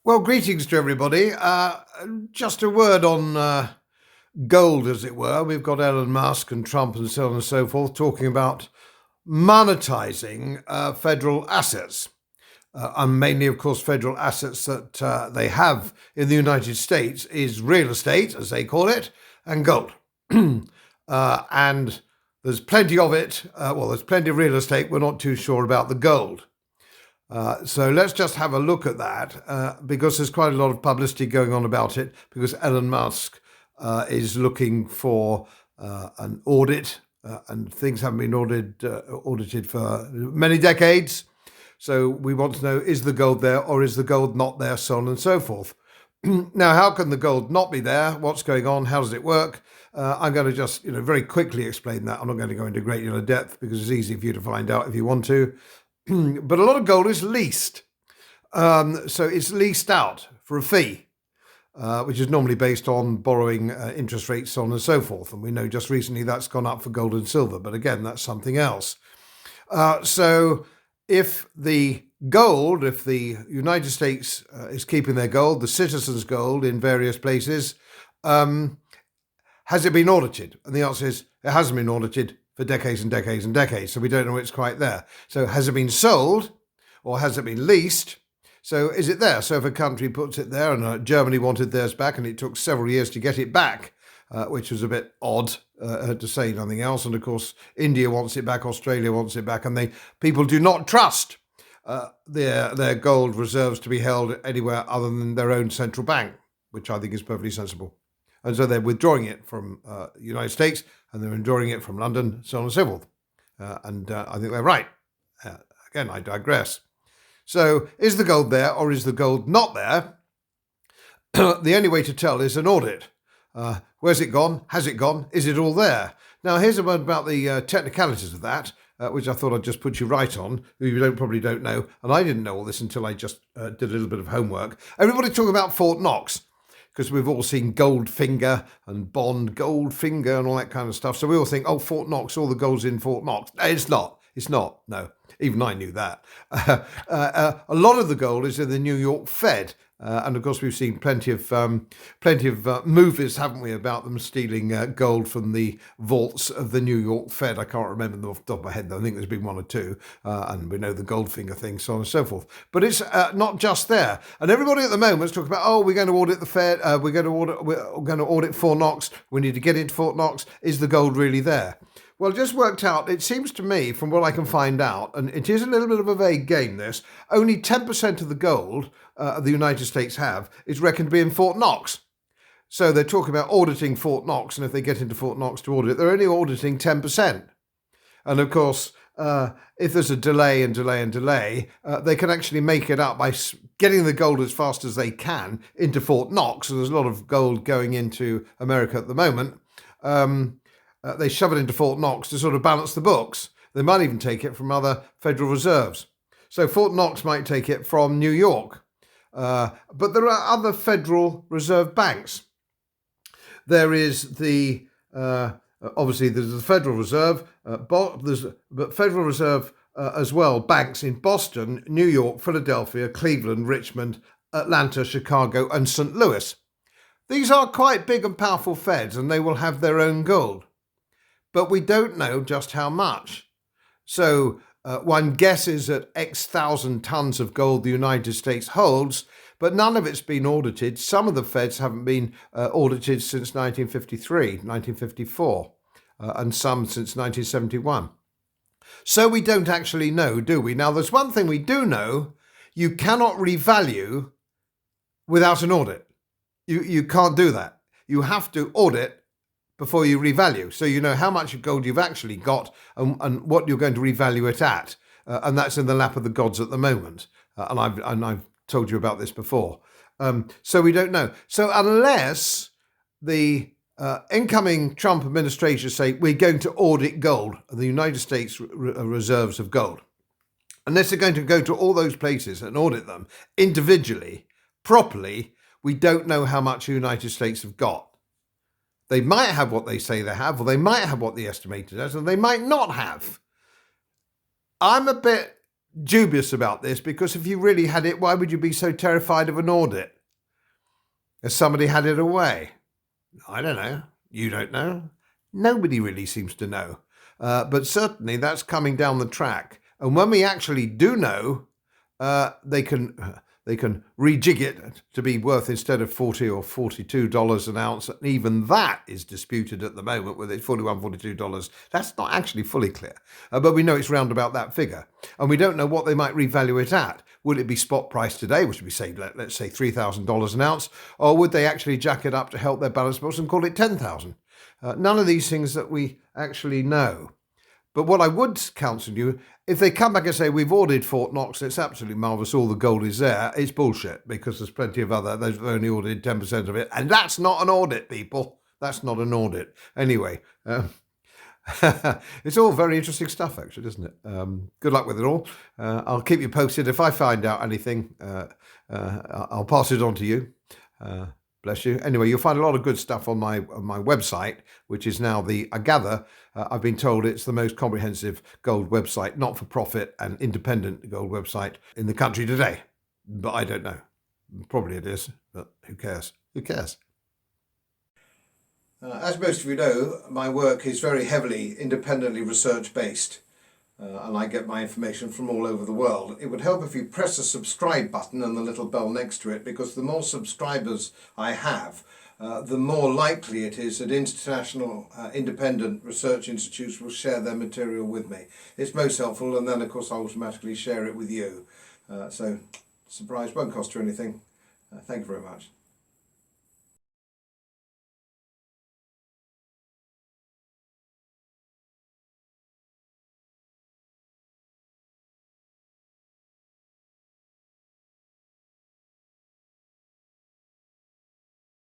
Well, greetings to everybody. Just a word on gold, as it were. We've got Elon Musk and Trump and so on and so forth talking about monetizing federal assets. And mainly, of course, federal assets that they have in the United States is real estate, as they call it, and gold. And there's plenty of it. There's plenty of real estate. We're not too sure about the gold. So let's just have a look at that because there's quite a lot of publicity going on about it because Elon Musk is looking for an audit and things haven't been audited for many decades. So we want to know, is the gold there or is the gold not there, so on and so forth. Now, how can the gold not be there? What's going on? How does it work? I'm going to just very quickly explain that. I'm not going to go into a great deal of depth because it's easy for you to find out if you want to. But a lot of gold is leased. So it's leased out for a fee, which is normally based on borrowing interest rates, so on and so forth. And we know just recently that's gone up for gold and silver. But again, that's something else. So if the United States is keeping their gold, the citizens' gold in various places, has it been audited? And the answer is it hasn't been audited for decades and decades and decades, so we don't know it's quite there. So has it been sold or has it been leased? So is it there? So if a country puts it there, and Germany wanted theirs back and it took several years to get it back, which was a bit odd to say nothing else. And of course, India wants it back, Australia wants it back, and people do not trust their gold reserves to be held anywhere other than their own central bank, which I think is perfectly sensible. And so they're withdrawing it from the United States and they're withdrawing it from London, so on and so forth. And I think they're right. Again, I digress. So is the gold there or is the gold not there? The only way to tell is an audit. Where's it gone? Has it gone? Is it all there? Now, here's a word about the technicalities of that, which I thought I'd just put you right on, who you probably don't know. And I didn't know all this until I just did a little bit of homework. Everybody's talking about Fort Knox, because we've all seen Goldfinger and Bond, Goldfinger and all that kind of stuff. So we all think, oh, Fort Knox, all the gold's in Fort Knox. No, it's not. It's not. No, even I knew that. A lot of the gold is in the New York Fed. And of course, we've seen plenty of movies, haven't we, about them stealing gold from the vaults of the New York Fed. I can't remember them off the top of my head, though. I think there's been one or two. And we know the Goldfinger thing, so on and so forth. But it's not just there. And everybody at the moment is talking about, oh, we're going to audit the Fed. We're going to audit Fort Knox. We need to get into Fort Knox. Is the gold really there? Well, just worked out, it seems to me, from what I can find out, and it is a little bit of a vague game, this, only 10% of the gold the United States have is reckoned to be in Fort Knox. So they're talking about auditing Fort Knox, and if they get into Fort Knox to audit, they're only auditing 10%. And of course, if there's a delay, they can actually make it up by getting the gold as fast as they can into Fort Knox. So there's a lot of gold going into America at the moment. They shove it into Fort Knox to sort of balance the books. They might even take it from other Federal Reserves. So Fort Knox might take it from New York. But there are other Federal Reserve banks. There is obviously there's the Federal Reserve, but Federal Reserve as well, banks in Boston, New York, Philadelphia, Cleveland, Richmond, Atlanta, Chicago, and St. Louis. These are quite big and powerful Feds, and they will have their own gold. But we don't know just how much. So one guesses at X thousand tons of gold the United States holds, but none of it's been audited. Some of the Feds haven't been audited since 1953, 1954, and some since 1971. So we don't actually know, do we? Now, there's one thing we do know. You cannot revalue without an audit. You can't do that. You have to audit before you revalue. So you know how much gold you've actually got and what you're going to revalue it at. And that's in the lap of the gods at the moment. And I've told you about this before. So we don't know. So unless the incoming Trump administration say, we're going to audit gold, the United States reserves of gold, unless they're going to go to all those places and audit them individually, properly, we don't know how much the United States have got. They might have what they say they have, or they might have what they estimated as, and they might not have. I'm a bit dubious about this, because if you really had it, why would you be so terrified of an audit? Has somebody had it away? I don't know. You don't know. Nobody really seems to know. But certainly that's coming down the track. And when we actually do know, they can rejig it to be worth, instead of $40 or $42 an ounce. And even that is disputed at the moment, with it $41, $42. That's not actually fully clear. But we know it's round about that figure. And we don't know what they might revalue it at. Would it be spot price today, which would be, say, let's say $3,000 an ounce? Or would they actually jack it up to help their balance books and call it $10,000? None of these things that we actually know. But what I would counsel you, if they come back and say, we've ordered Fort Knox, it's absolutely marvellous, all the gold is there, it's bullshit, because there's plenty of other, they've only ordered 10% of it. And that's not an audit, people. That's not an audit. Anyway, it's all very interesting stuff, actually, isn't it? Good luck with it all. I'll keep you posted. If I find out anything, I'll pass it on to you. Bless you. Anyway, you'll find a lot of good stuff on my website, which is now I gather, I've been told it's the most comprehensive gold website, not-for-profit and independent gold website in the country today. But I don't know. Probably it is, but who cares? Who cares? As most of you know, my work is very heavily independently research-based. And I get my information from all over the world. It would help if you press the subscribe button and the little bell next to it, because the more subscribers I have, the more likely it is that international independent research institutes will share their material with me. It's most helpful, and then of course I automatically share it with you. So, surprise, won't cost you anything. Thank you very much.